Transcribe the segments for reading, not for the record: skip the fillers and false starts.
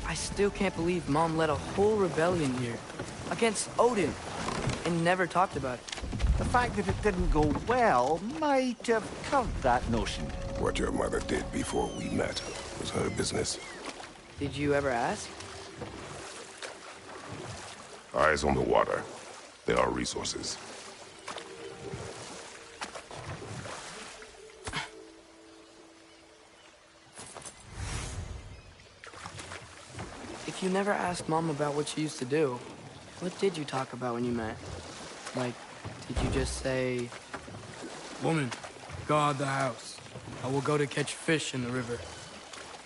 I still can't believe Mom led a whole rebellion here. Against Odin. And never talked about it. The fact that it didn't go well might have curbed that notion. What your mother did before we met was her business. Did you ever ask? Eyes on the water. There are resources. If you never asked Mom about what she used to do, what did you talk about when you met? Like, did you just say... Woman, guard the house. I will go to catch fish in the river.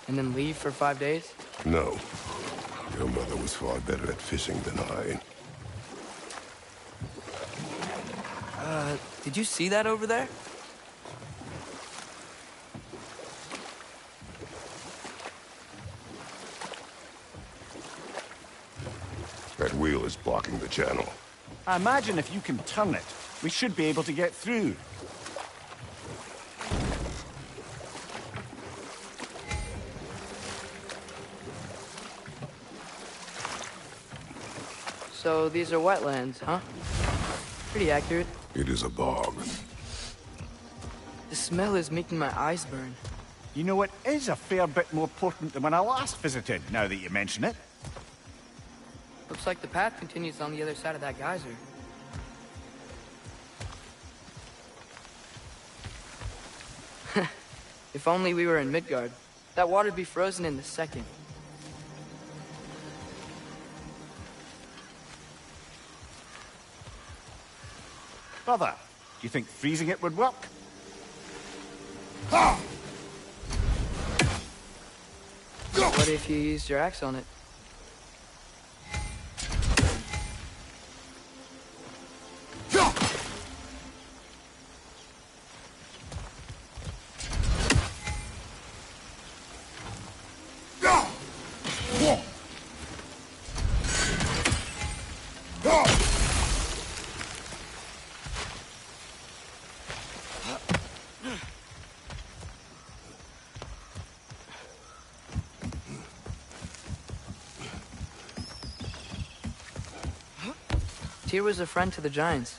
And then leave for 5 days? No. Your mother was far better at fishing than I. Did you see that over there? That wheel is blocking the channel. I imagine if you can turn it, we should be able to get through. So these are wetlands, huh? Pretty accurate. It is a bog. The smell is making my eyes burn. You know, it is a fair bit more potent than when I last visited, now that you mention it. Looks like the path continues on the other side of that geyser. If only we were in Midgard. That water'd be frozen in a second. Brother, do you think freezing it would work? What if you used your axe on it? Tyr was a friend to the Giants.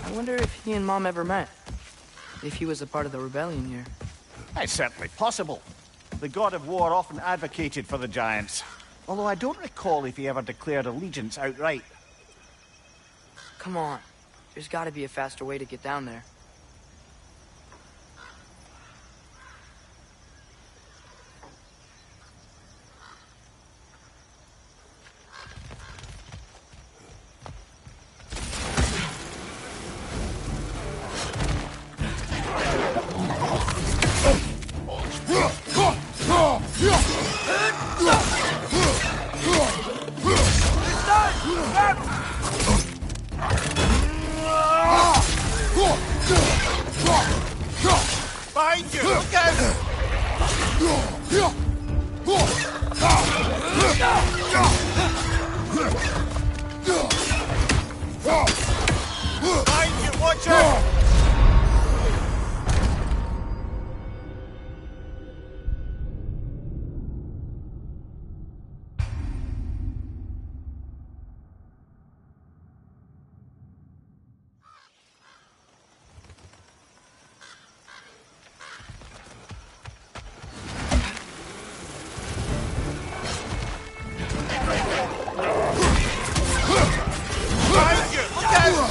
I wonder if he and Mom ever met. If he was a part of the rebellion here. It's certainly possible. The god of war often advocated for the Giants. Although I don't recall if he ever declared allegiance outright. Come on. There's gotta be a faster way to get down there. Behind you! Look out! Behind you! Watch out! Behind you! Look out!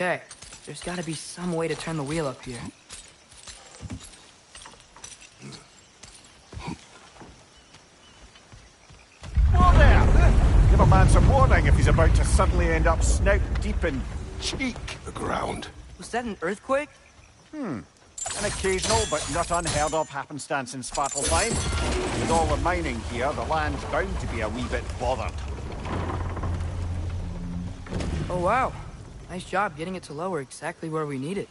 Okay, there's gotta be some way to turn the wheel up here. Whoa there! Give a man some warning if he's about to suddenly end up snout deep in cheek. The ground. Was that an earthquake? An occasional but not unheard of happenstance in Svartalfheim. With all the mining here, the land's bound to be a wee bit bothered. Oh, wow. Nice job getting it to lower exactly where we need it.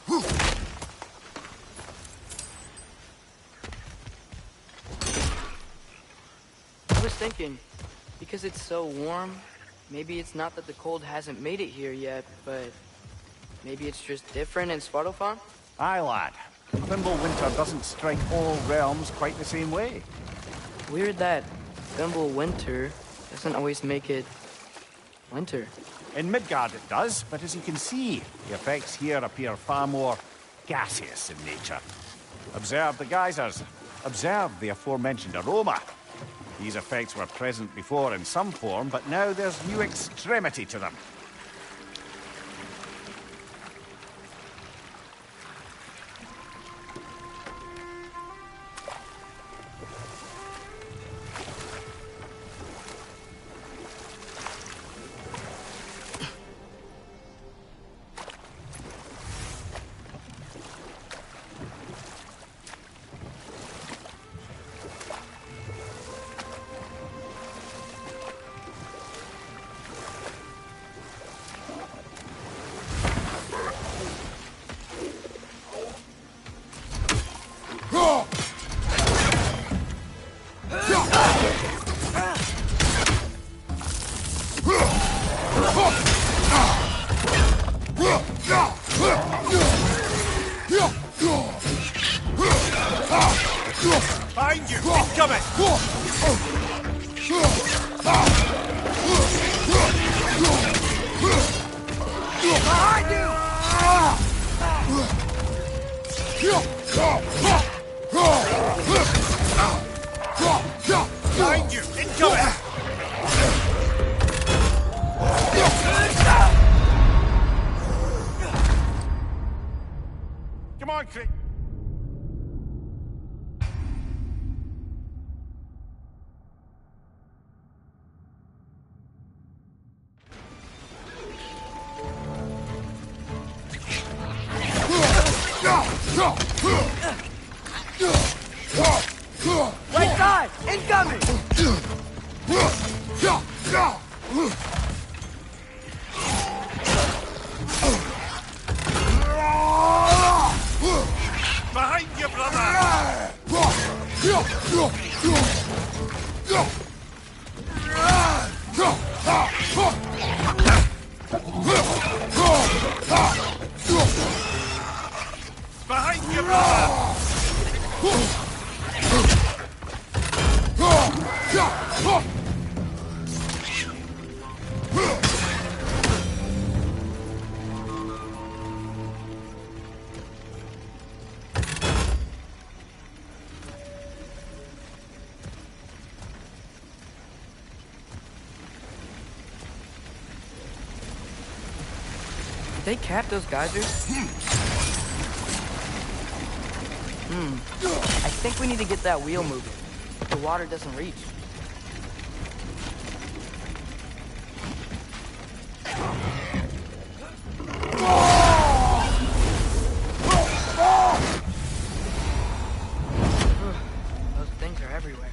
I was thinking, because it's so warm, maybe it's not that the cold hasn't made it here yet, but maybe it's just different in Svartalfheim? Aye, lad. Thimble winter doesn't strike all realms quite the same way. Weird that Thimble winter doesn't always make it winter. In Midgard it does, but as you can see, the effects here appear far more gaseous in nature. Observe the geysers. Observe the aforementioned aroma. These effects were present before in some form, but now there's new extremity to them. Behind you! Incoming! Behind you! Behind you! Incoming! Come on, Crick! Right side! Incoming! Behind you, brother! Behind you, brother! Did they cap those geysers? I think we need to get that wheel moving. The water doesn't reach. Those things are everywhere.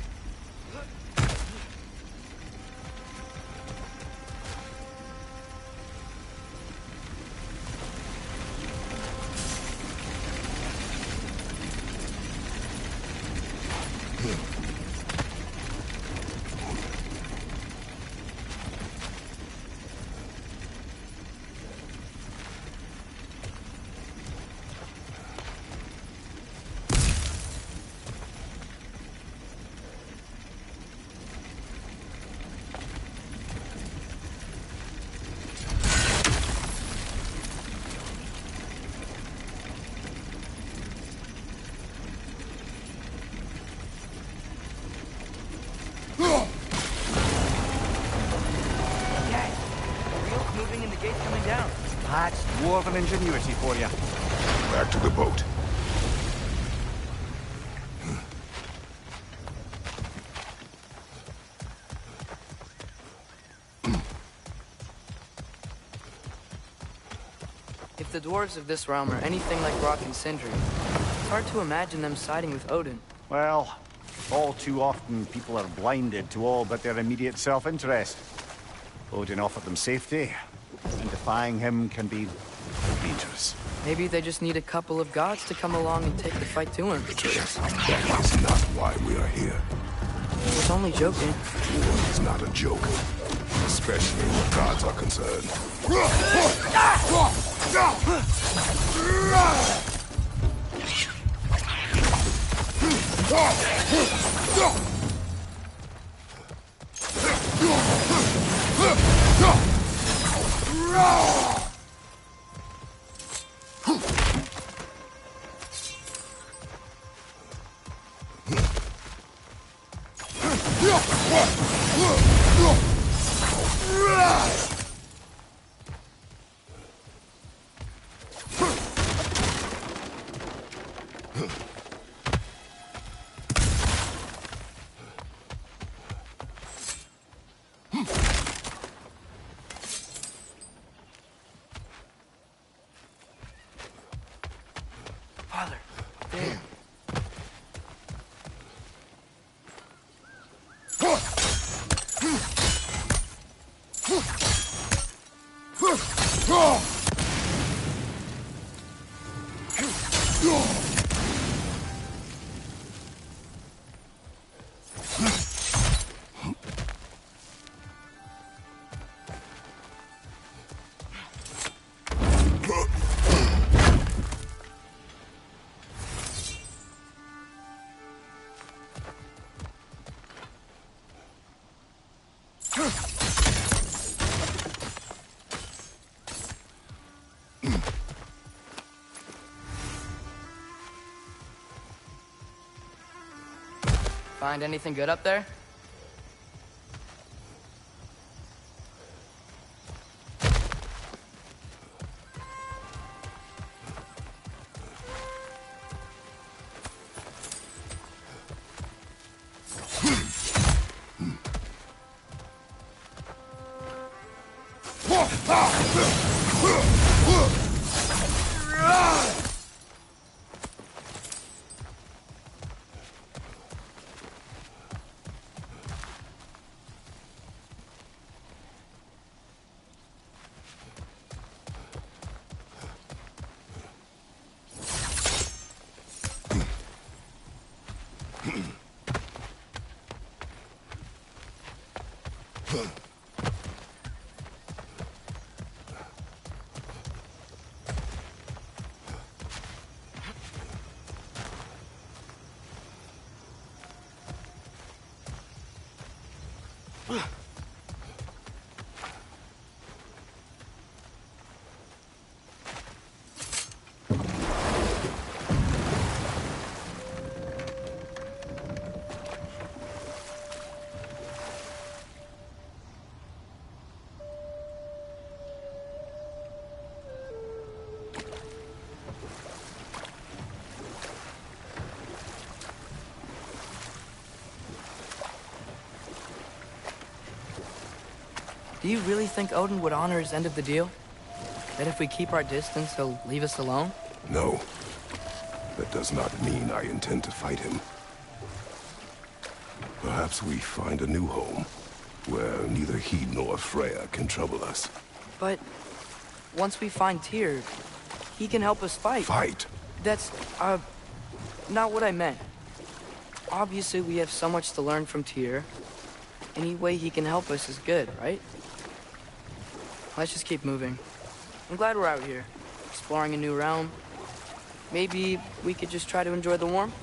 Dwarven ingenuity for you. Back to the boat. If the dwarves of this realm are anything like Rock and Sindri, it's hard to imagine them siding with Odin. Well, all too often people are blinded to all but their immediate self-interest. Odin offered them safety, and defying him can be dangerous. Maybe they just need a couple of gods to come along and take the fight to him. Atreus, that is not why we are here. I was only joking. War is not a joke, especially where gods are concerned. Father, there. Find anything good up there? Do you really think Odin would honor his end of the deal? That if we keep our distance, he'll leave us alone? No. That does not mean I intend to fight him. Perhaps we find a new home, where neither he nor Freya can trouble us. But once we find Tyr, he can help us fight. Fight? That's, not what I meant. Obviously, we have so much to learn from Tyr. Any way he can help us is good, right? Let's just keep moving. I'm glad we're out here, exploring a new realm. Maybe we could just try to enjoy the warmth?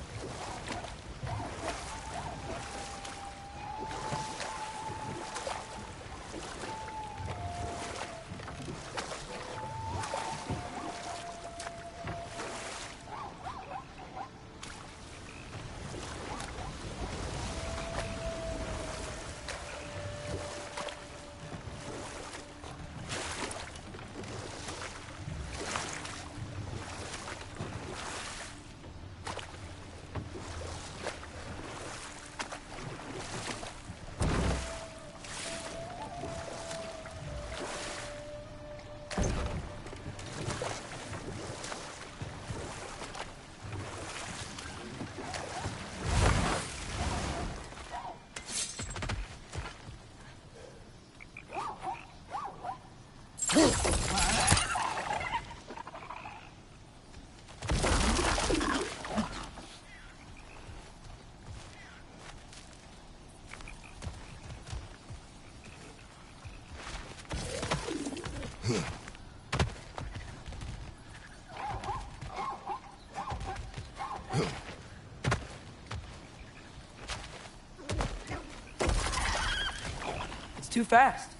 It's too fast.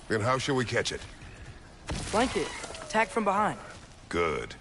Then how shall we catch it? Flank it. Attack from behind. Good.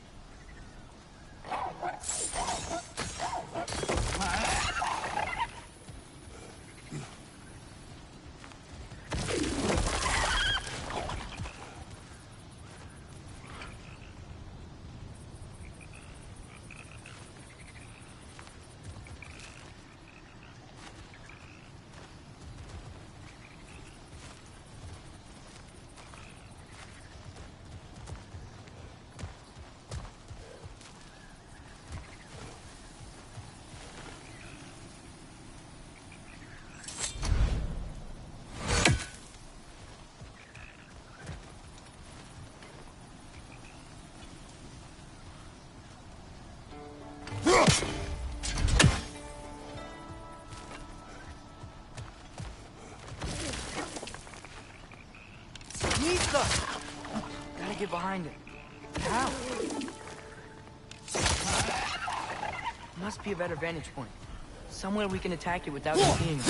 Gotta get behind it. How? Must be a better vantage point. Somewhere we can attack it without it seeing us.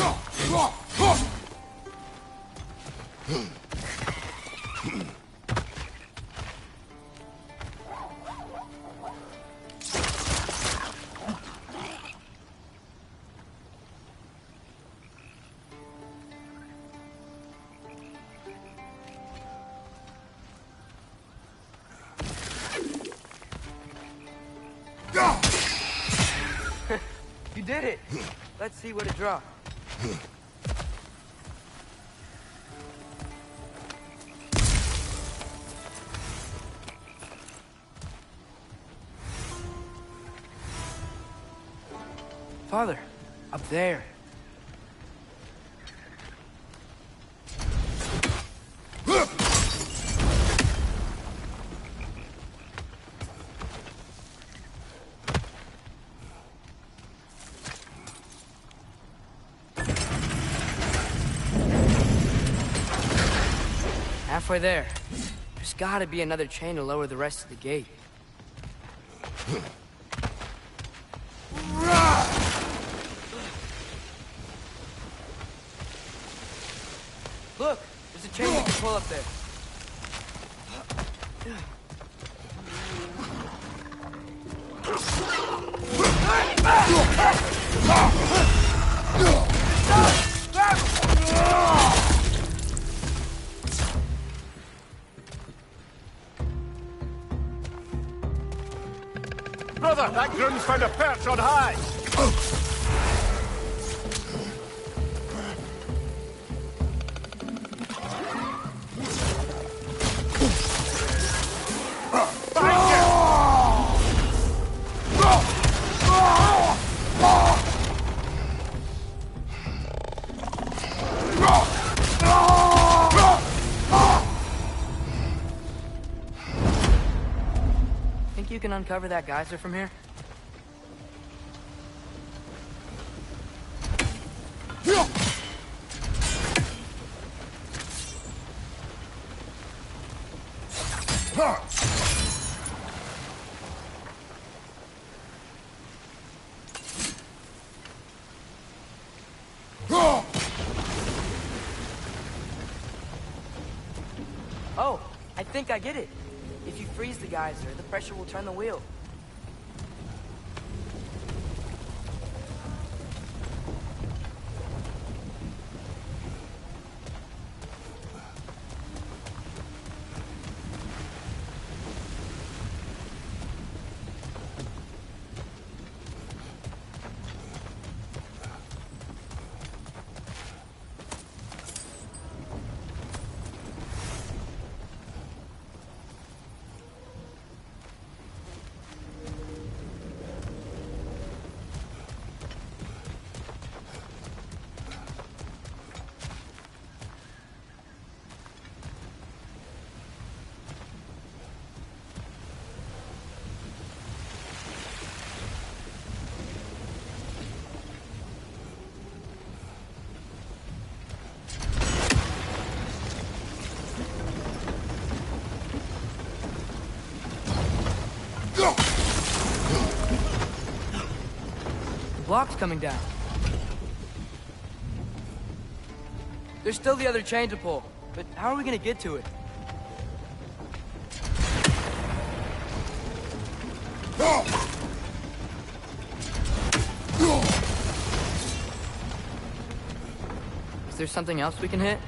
You did it! Let's see what it dropped. Father, up there. Halfway there. There's gotta be another chain to lower the rest of the gate. Look! There's a chain we can pull up there. Brother, that groom's found a perch on high! Think you can uncover that geyser from here? Oh, I think I get it. If you freeze the geyser, the pressure will turn the wheel. The block's coming down. There's still the other chain to pull, but how are we gonna get to it? Is there something else we can hit?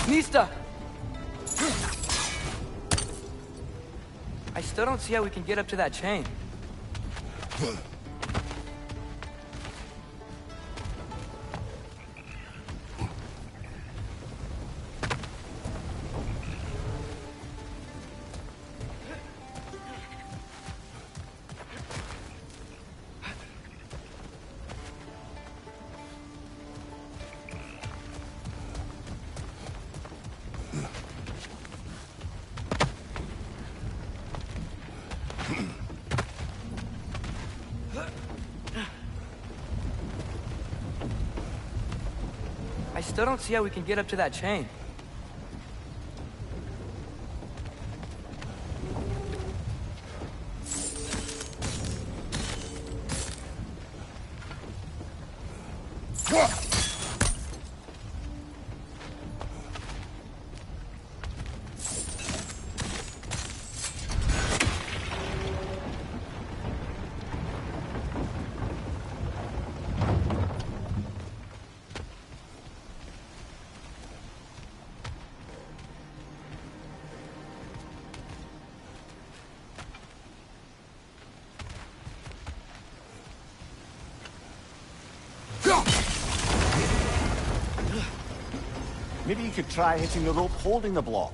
Nista! I still don't see how we can get up to that chain. I still don't see how we can get up to that chain. Maybe you could try hitting the rope holding the block.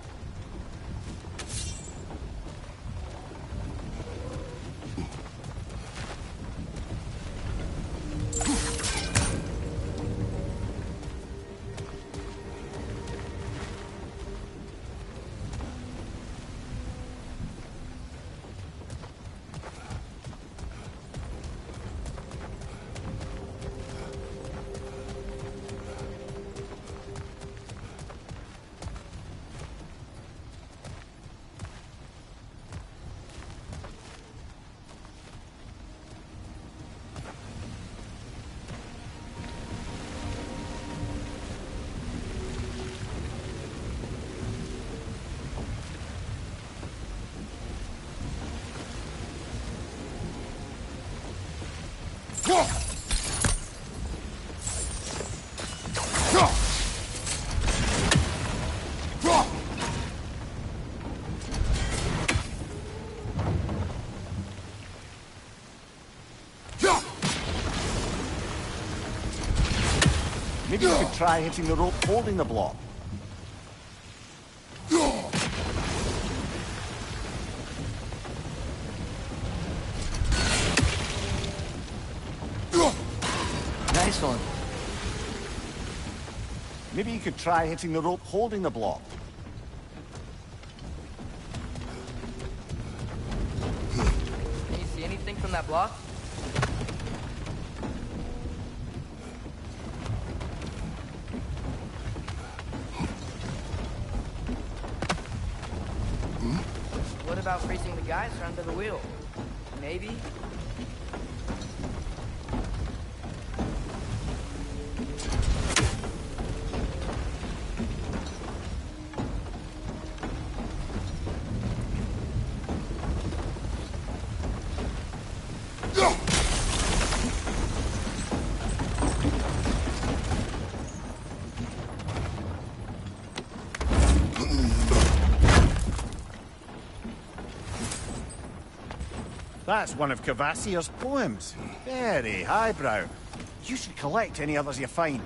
Maybe you could try hitting the rope holding the block. Nice one. Maybe you could try hitting the rope holding the block. Can you see anything from that block? What about freezing the guys under the wheel? Maybe? That's one of Cavassier's poems. Very highbrow. You should collect any others you find.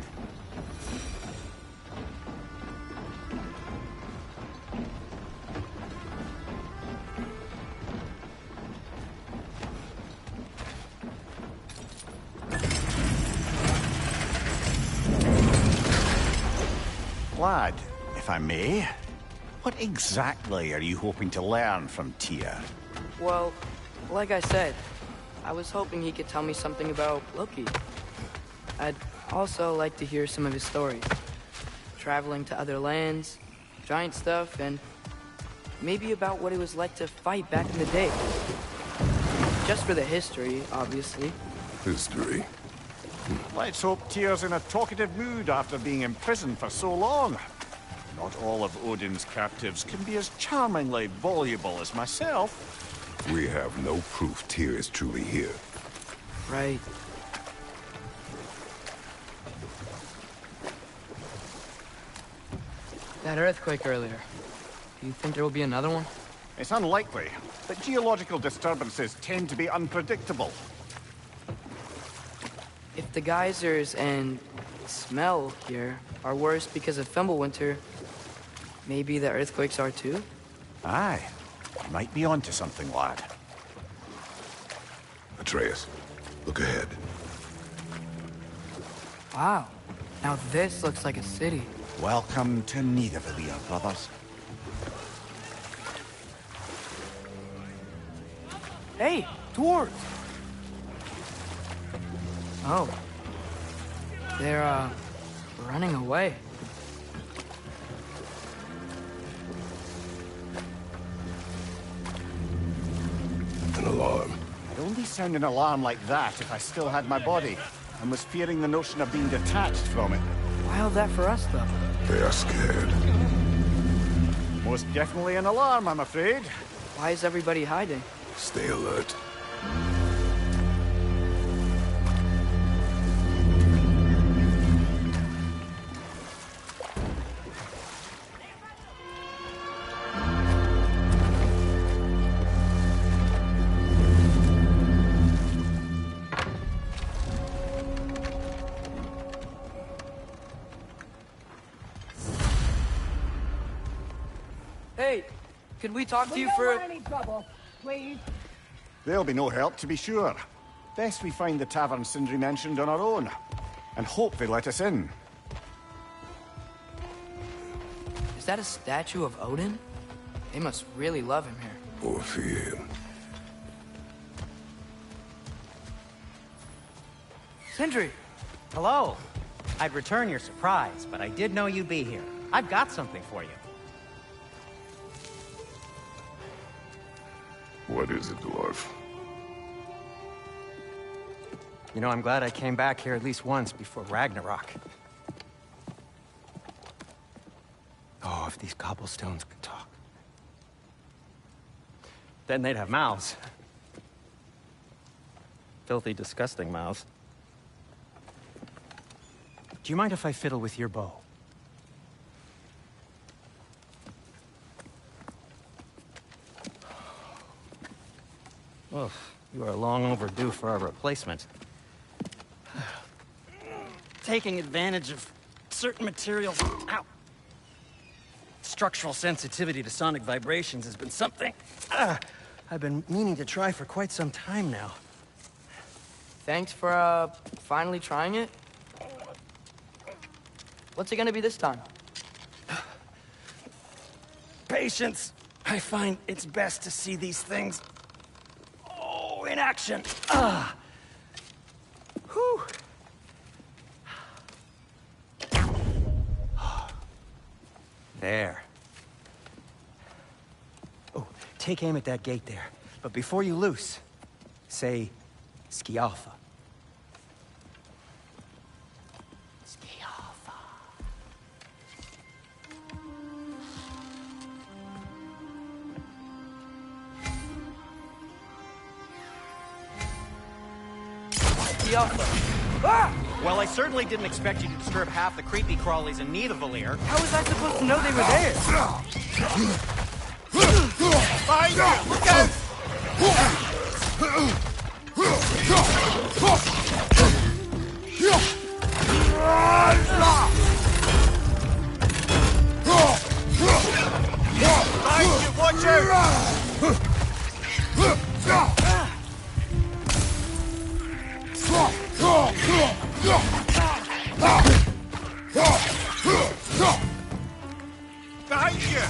Lad, if I may, what exactly are you hoping to learn from Tyr? Well, like I said, I was hoping he could tell me something about Loki. I'd also like to hear some of his stories. Traveling to other lands, giant stuff, and maybe about what it was like to fight back in the day. Just for the history, obviously. History. Let's hope Tyr's in a talkative mood after being imprisoned for so long. Not all of Odin's captives can be as charmingly voluble as myself. We have no proof Tyr is truly here. Right. That earthquake earlier. Do you think there will be another one? It's unlikely, but geological disturbances tend to be unpredictable. If the geysers and smell here are worse because of Fimbulwinter, maybe the earthquakes are too? Aye. You might be onto something, lad. Atreus, look ahead. Wow. Now this looks like a city. Welcome to Nidavellir, brothers. Hey, dwarves! Oh. They're, running away. An alarm. I'd only sound an alarm like that if I still had my body, and was fearing the notion of being detached from it. Wild that for us, though. They are scared. Most definitely an alarm, I'm afraid. Why is everybody hiding? Stay alert. Hey, could we talk to you don't for... want any trouble, please. There'll be no help, to be sure. Best we find the tavern Sindri mentioned on our own, and hope they let us in. Is that a statue of Odin? They must really love him here. Or fear him. Sindri! Hello. I'd return your surprise, but I did know you'd be here. I've got something for you. What is it, dwarf? You know, I'm glad I came back here at least once before Ragnarok. Oh, if these cobblestones could talk. Then they'd have mouths. Filthy, disgusting mouths. Do you mind if I fiddle with your bow? Oh, you are long overdue for a replacement. Taking advantage of certain materials. Ow. Structural sensitivity to sonic vibrations has been something I've been meaning to try for quite some time now. Thanks for, finally trying it. What's it gonna be this time? Patience. I find it's best to see these things in action. Whew. There. Oh, take aim at that gate there. But before you loose, say, Skialfa. Skialfa. Well, I certainly didn't expect you to disturb half the creepy crawlies in Nidavellir. How was I supposed to know they were there? Behind you! Look out! Behind you! Watch out! Behind you!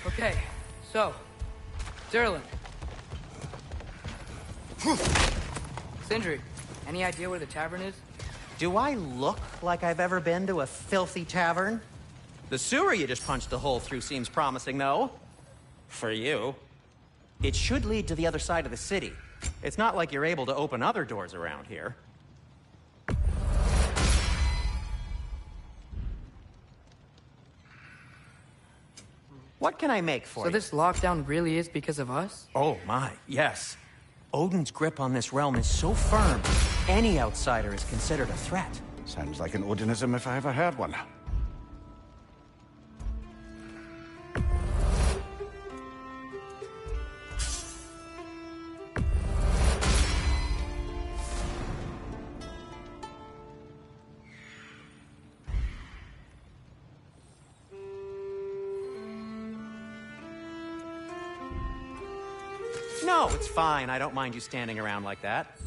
Okay, so, Derlin. Sindri, any idea where the tavern is? Do I look like I've ever been to a filthy tavern? The sewer you just punched a hole through seems promising, though. For you. It should lead to the other side of the city. It's not like you're able to open other doors around here. What can I make for you? So this lockdown really is because of us? Oh my, yes. Odin's grip on this realm is so firm, any outsider is considered a threat. Sounds like an Odinism if I ever heard one. No, it's fine. I don't mind you standing around like that.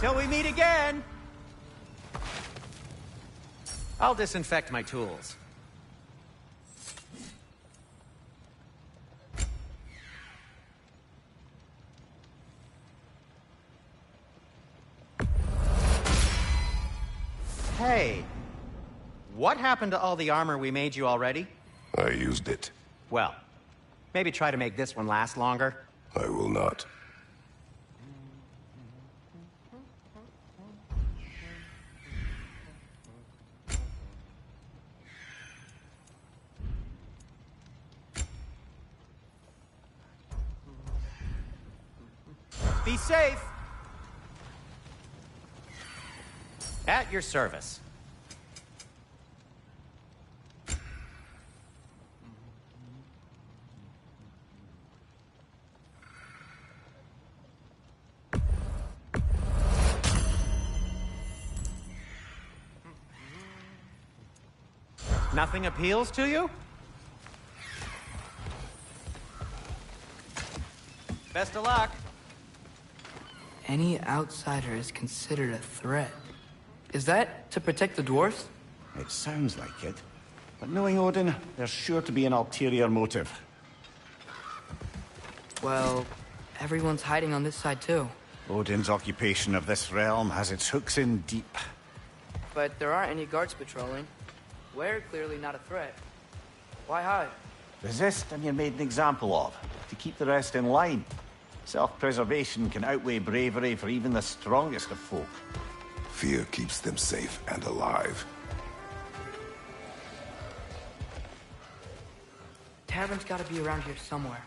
Till we meet again! I'll disinfect my tools. Hey, what happened to all the armor we made you already? I used it. Well, maybe try to make this one last longer. I will not. Be safe! At your service. Nothing appeals to you? Best of luck. Any outsider is considered a threat. Is that to protect the dwarves? It sounds like it. But knowing Odin, there's sure to be an ulterior motive. Well, everyone's hiding on this side too. Odin's occupation of this realm has its hooks in deep. But there aren't any guards patrolling. We're clearly not a threat. Why hide? Resist and you're made an example of, to keep the rest in line. Self-preservation can outweigh bravery for even the strongest of folk. Fear keeps them safe and alive. Tavern's gotta be around here somewhere.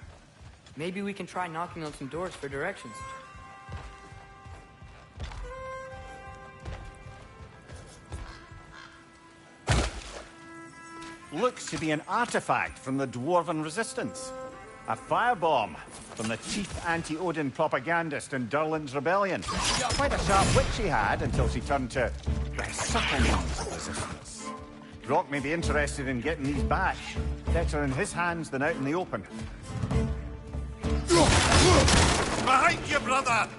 Maybe we can try knocking on some doors for directions. Looks to be an artifact from the Dwarven Resistance. A firebomb from the chief anti-Odin propagandist in Durlin's rebellion. Quite a sharp wit she had until she turned to subtle means of resistance. Rock may be interested in getting these back. Better in his hands than out in the open. Behind you, brother!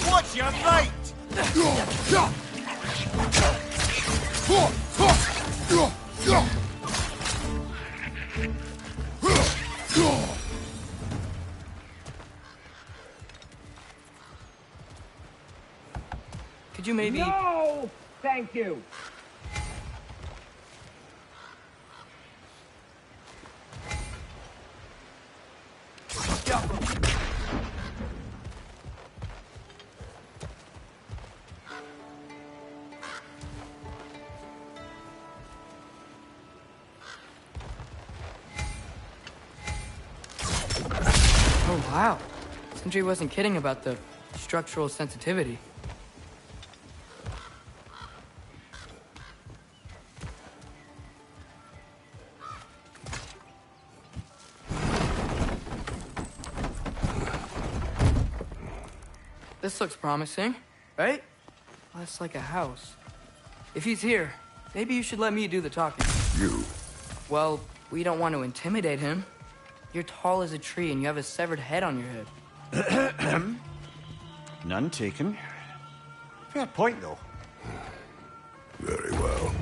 Watch your right! Could you maybe... No! Thank you. off him! Oh, wow. Sindri wasn't kidding about the structural sensitivity. This looks promising, right? Well, that's like a house. If he's here, maybe you should let me do the talking. You? Well, we don't want to intimidate him. You're tall as a tree and you have a severed head on your head. None taken. Fair point, though. Very well.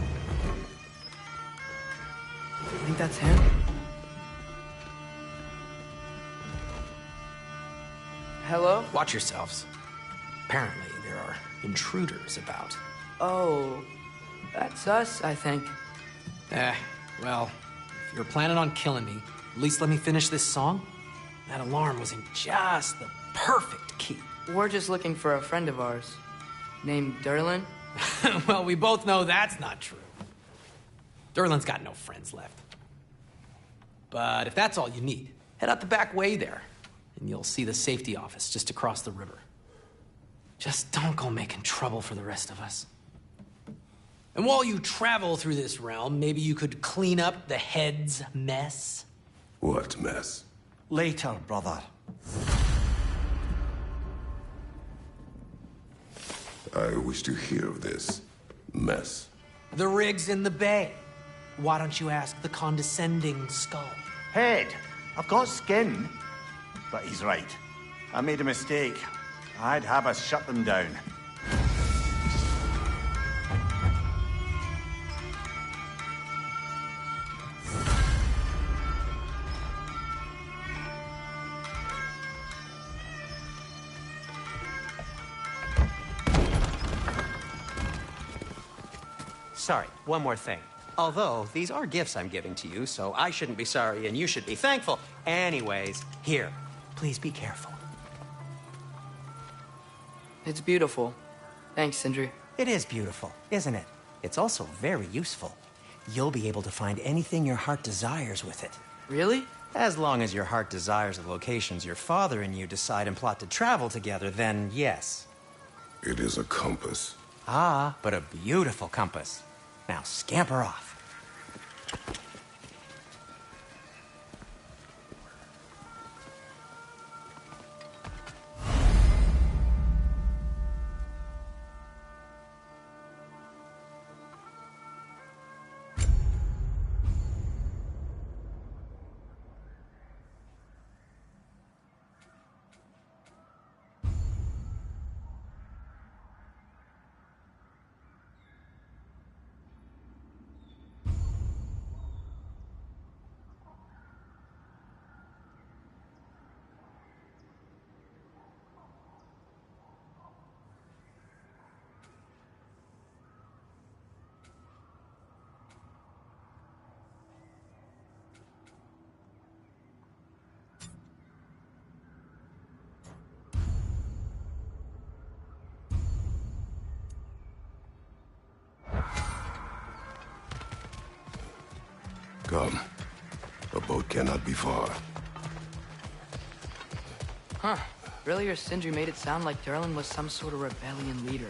I think that's him. Hello? Watch yourselves. Apparently, there are intruders about. Oh, that's us, I think. Well, if you're planning on killing me, at least let me finish this song. That alarm was in just the perfect key. We're just looking for a friend of ours named Derlin. Well, we both know that's not true. Derlin's got no friends left. But if that's all you need, head out the back way there, and you'll see the safety office just across the river. Just don't go making trouble for the rest of us. And while you travel through this realm, maybe you could clean up the head's mess. What mess? Later, brother. I wish to hear of this mess. The rig's in the bay. Why don't you ask the condescending skull? Head, I've got skin. But he's right. I made a mistake. I'd have us shut them down. Sorry, one more thing. Although, these are gifts I'm giving to you, so I shouldn't be sorry and you should be thankful. Anyways, here, please be careful. It's beautiful. Thanks, Sindri. It is beautiful, isn't it? It's also very useful. You'll be able to find anything your heart desires with it. Really? As long as your heart desires the locations your father and you decide and plot to travel together, then yes. It is a compass. Ah, but a beautiful compass. Now scamper off. Come. The boat cannot be far. Huh. Really, or Sindri made it sound like Derlin was some sort of rebellion leader.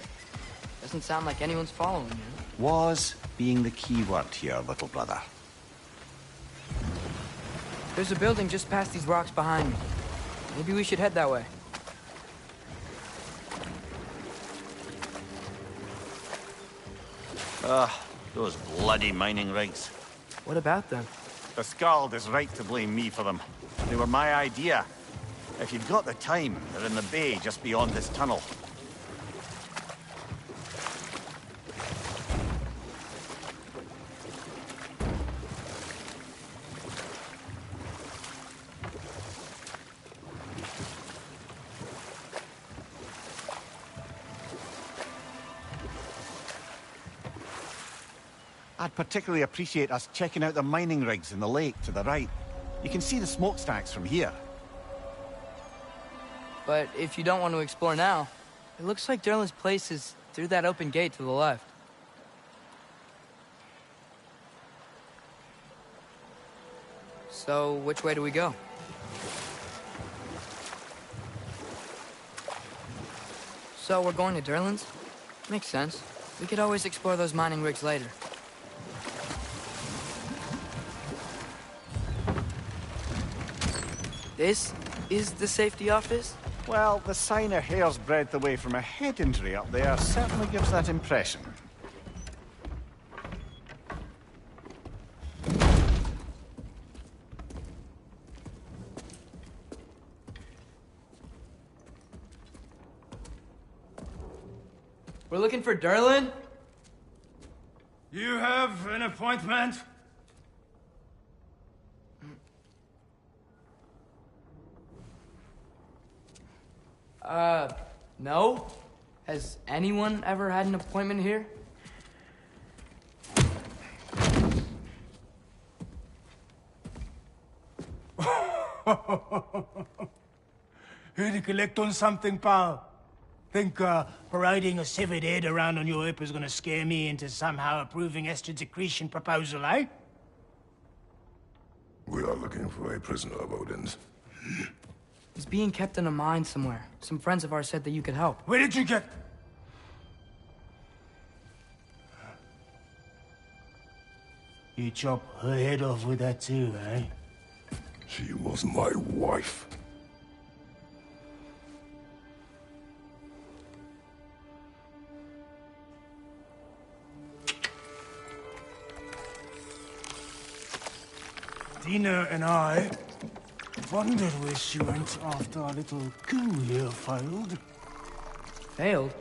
Doesn't sound like anyone's following him. Was being the key word here, little brother. There's a building just past these rocks behind me. Maybe we should head that way. Those bloody mining rigs. What about them? The Skald is right to blame me for them. They were my idea. If you've got the time, they're in the bay just beyond this tunnel. I'd particularly appreciate us checking out the mining rigs in the lake to the right. You can see the smokestacks from here. But if you don't want to explore now, it looks like Derlin's place is through that open gate to the left. So, which way do we go? So, we're going to Derlin's? Makes sense. We could always explore those mining rigs later. This is the safety office? Well, the sign a hair's breadth away from a head injury up there certainly gives that impression. We're looking for Derlin? You have an appointment? No? Has anyone ever had an appointment here? Here to collect on something, pal? Think parading a severed head around on your hip is gonna scare me into somehow approving Estrid's accretion proposal, eh? We are looking for a prisoner of Odin's. He's being kept in a mine somewhere. Some friends of ours said that you could help. Where did you get... You chop her head off with that too, eh? She was my wife. Dina and I wondered where she went after our little coup here failed. Failed?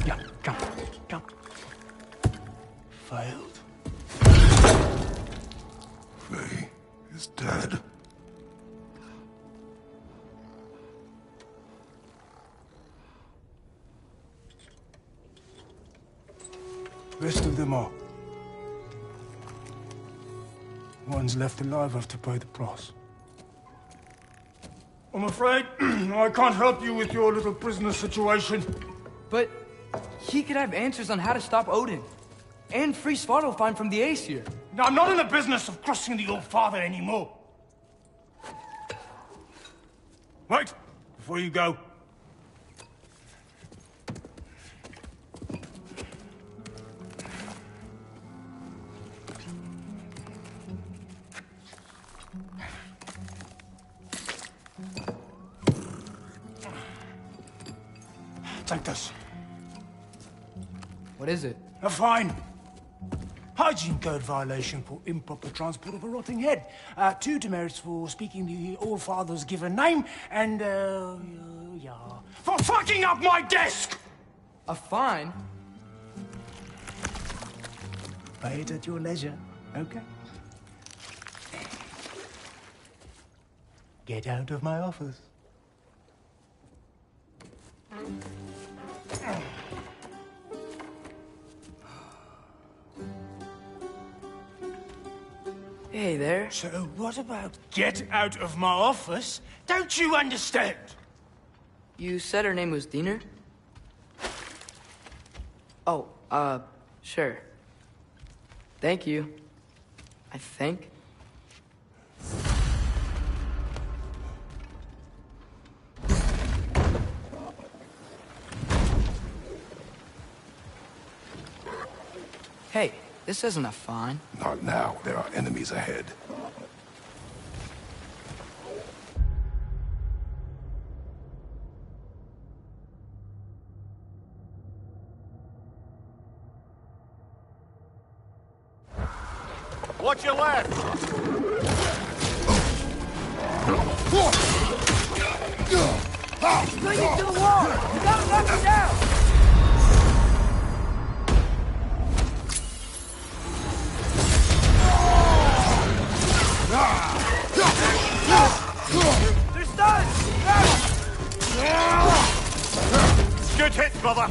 Yeah, come, come. Failed? Faye is dead. Rest of them are. One's left alive have to pay the price. I'm afraid I can't help you with your little prisoner situation. But he could have answers on how to stop Odin. And free Svartalfheim from the Aesir. Now, I'm not in the business of crossing the old father anymore. Wait, before you go. Take this. What is it? A fine. Hygiene code violation for improper transport of a rotting head. 2 demerits for speaking the All-Father's given name, and, yeah, for fucking up my desk! A fine? Pay it at your leisure, okay? Get out of my office. Hey there. So what about get out of my office? Don't you understand? You said her name was Diener? Oh, sure. Thank you. I think. Hey, this isn't a fine. Not now. There are enemies ahead. Watch your left! Bring it to the wall! You gotta knock him down! They're stunned! Good hit, brother!